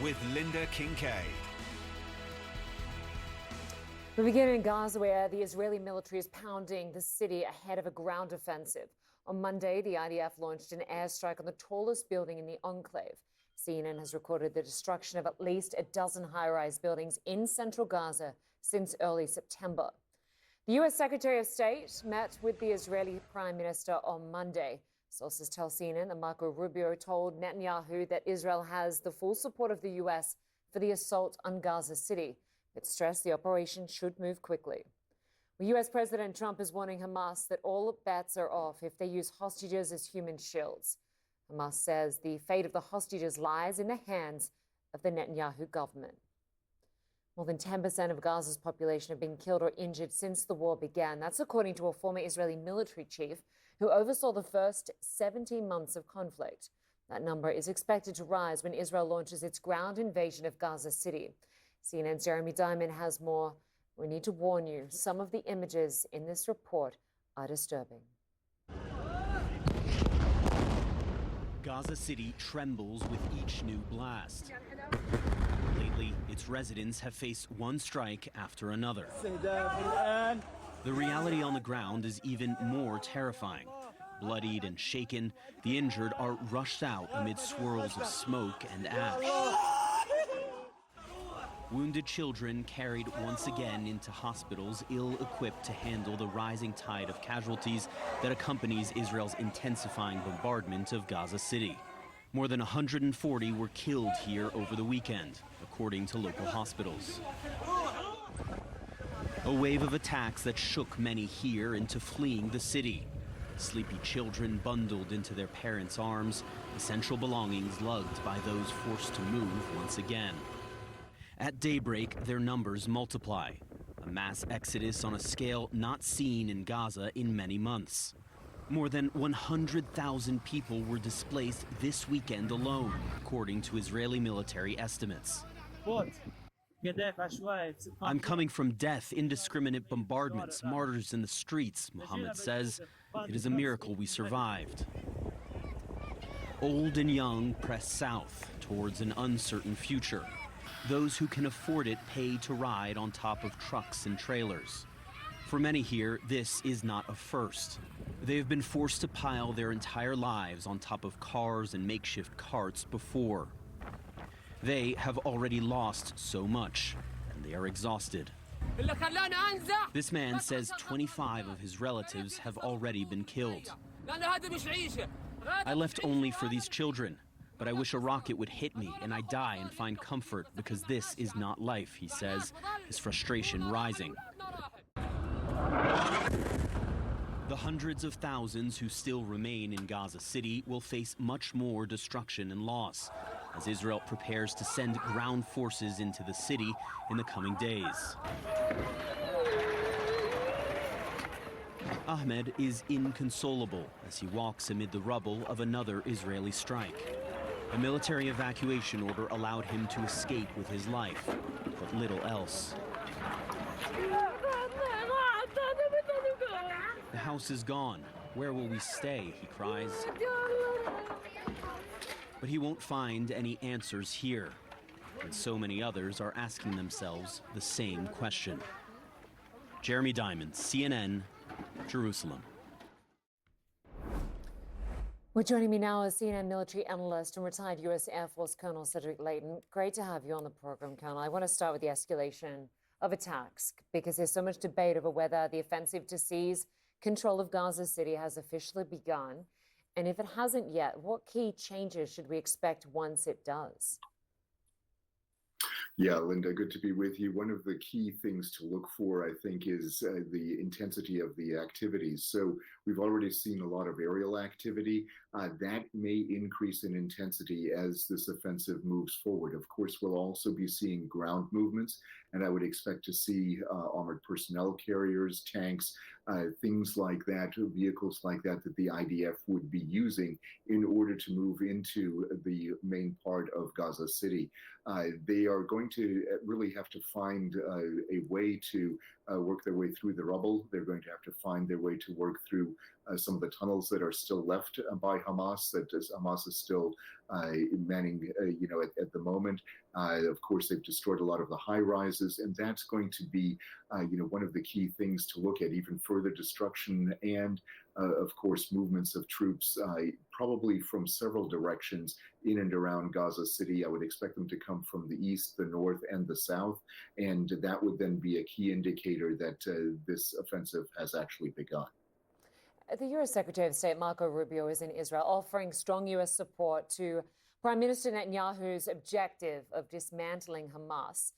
with Lynda Kinkade. We begin in Gaza, where the Israeli military is pounding the city ahead of a ground offensive. On Monday, the IDF launched an airstrike on the tallest building in the enclave. CNN has recorded the destruction of at least a dozen high-rise buildings in central Gaza since early September. The U.S. Secretary of State met with the Israeli Prime Minister on Monday. Sources tell CNN that Marco Rubio told Netanyahu that Israel has the full support of the U.S. for the assault on Gaza City, but stressed the operation should move quickly. Well, U.S. President Trump is warning Hamas that all bets are off if they use hostages as human shields. Hamas says the fate of the hostages lies in the hands of the Netanyahu government. More than 10% of Gaza's population have been killed or injured since the war began. That's according to a former Israeli military chief who oversaw the first 17 months of conflict. That number is expected to rise when Israel launches its ground invasion of Gaza City. CNN's Jeremy Diamond has more. We need to warn you, some of the images in this report are disturbing. Gaza City trembles with each new blast. Lately, its residents have faced one strike after another. The reality on the ground is even more terrifying. Bloodied and shaken, the injured are rushed out amid swirls of smoke and ash. Wounded children carried once again into hospitals ill-equipped to handle the rising tide of casualties that accompanies Israel's intensifying bombardment of Gaza City. More than 140 were killed here over the weekend, according to local hospitals. A wave of attacks that shook many here into fleeing the city. Sleepy children bundled into their parents' arms, essential belongings lugged by those forced to move once again. At daybreak, their numbers multiply. A mass exodus on a scale not seen in Gaza in many months. More than 100,000 people were displaced this weekend alone, according to Israeli military estimates. I'm coming from death, indiscriminate bombardments, martyrs in the streets, Mohammed says. It is a miracle we survived. Old and young press south towards an uncertain future. Those who can afford it pay to ride on top of trucks and trailers. For many here, this is not a first. They have been forced to pile their entire lives on top of cars and makeshift carts before. They have already lost so much, and they are exhausted. This man says 25 of his relatives have already been killed. I left only for these children, but I wish a rocket would hit me and I die and find comfort because this is not life, he says, his frustration rising. The hundreds of thousands who still remain in Gaza City will face much more destruction and loss as Israel prepares to send ground forces into the city in the coming days. Ahmed is inconsolable as he walks amid the rubble of another Israeli strike. A military evacuation order allowed him to escape with his life, but little else. The house is gone. Where will we stay? He cries. But he won't find any answers here. And so many others are asking themselves the same question. Jeremy Diamond, CNN, Jerusalem. Well, joining me now is CNN military analyst and retired U.S. Air Force Colonel Cedric Leighton. Great to have you on the program, Colonel. I want to start with the escalation of attacks because there's so much debate over whether the offensive to seize control of Gaza City has officially begun. And if it hasn't yet, what key changes should we expect once it does? Yeah, Lynda, good to be with you. One of the key things to look for, I think, is the intensity of the activities. So we've already seen a lot of aerial activity. That may increase in intensity as this offensive moves forward. Of course, we'll also be seeing ground movements, and I would expect to see armored personnel carriers, tanks, things like that, vehicles like that, that the IDF would be using in order to move into the main part of Gaza City. They are going going to really have to find a way to work their way through the rubble. They're going to have to find their way to work through some of the tunnels that are still left by Hamas, that Hamas is still manning, at the moment. Of course, they've destroyed a lot of the high rises, and that's going to be, one of the key things to look at, even further destruction and, of course, movements of troops, probably from several directions in and around Gaza City. I would expect them to come from the east, the north, and the south, and that would then be a key indicator that this offensive has actually begun. The U.S. Secretary of State Marco Rubio is in Israel, offering strong U.S. support to Prime Minister Netanyahu's objective of dismantling Hamas.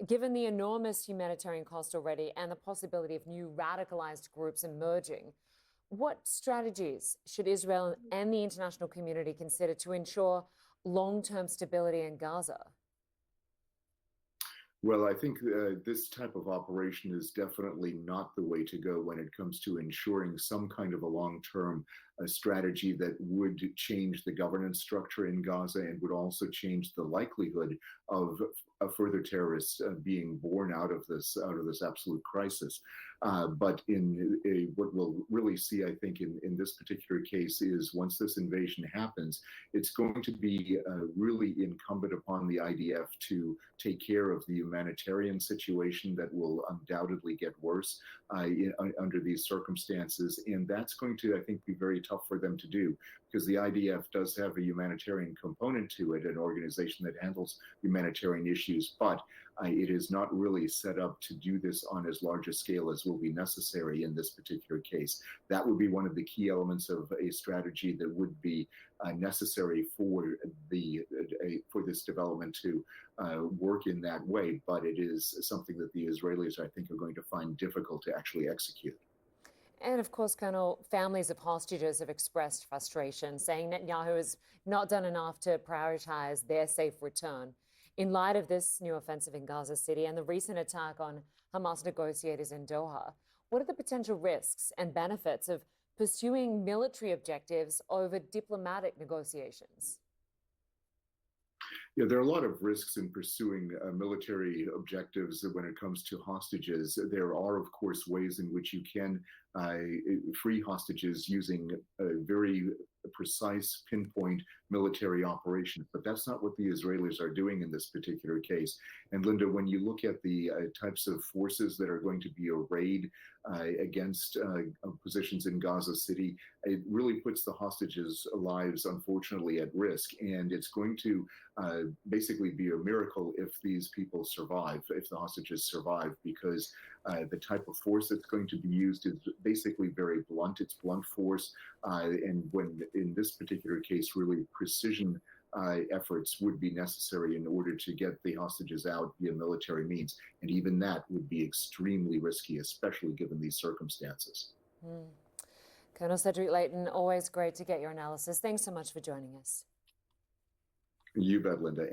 Given the enormous humanitarian cost already and the possibility of new radicalized groups emerging, what strategies should Israel and the international community consider to ensure long-term stability in Gaza? Well, I think this type of operation is definitely not the way to go when it comes to ensuring some kind of a long-term strategy that would change the governance structure in Gaza and would also change the likelihood of further terrorists being born out of this absolute crisis. But what we'll really see, I think, in this particular case is once this invasion happens, it's going to be really incumbent upon the IDF to take care of the humanitarian situation that will undoubtedly get worse under these circumstances. And that's going to, I think, be very tough for them to do, because the IDF does have a humanitarian component to it, an organization that handles humanitarian issues, but it is not really set up to do this on as large a scale as will be necessary in this particular case. That would be one of the key elements of a strategy that would be necessary for this development to work in that way. But it is something that the Israelis, I think, are going to find difficult to actually execute. And of course, Colonel, families of hostages have expressed frustration, saying Netanyahu has not done enough to prioritize their safe return. In light of this new offensive in Gaza City and the recent attack on Hamas negotiators in Doha, what are the potential risks and benefits of pursuing military objectives over diplomatic negotiations? Yeah, there are a lot of risks in pursuing military objectives when it comes to hostages. There are, of course, ways in which you can free hostages using very precise, pinpoint military operations. But that's not what the Israelis are doing in this particular case. And Lynda, when you look at the types of forces that are going to be arrayed against positions in Gaza City, it really puts the hostages' lives, unfortunately, at risk. And it's going to basically be a miracle if these people survive, if the hostages survive, because the type of force that's going to be used is basically very blunt. It's blunt force. And when in this particular case, really precision efforts would be necessary in order to get the hostages out via military means. And even that would be extremely risky, especially given these circumstances. Colonel Cedric Leighton, always great to get your analysis. Thanks so much for joining us. You bet, Lynda.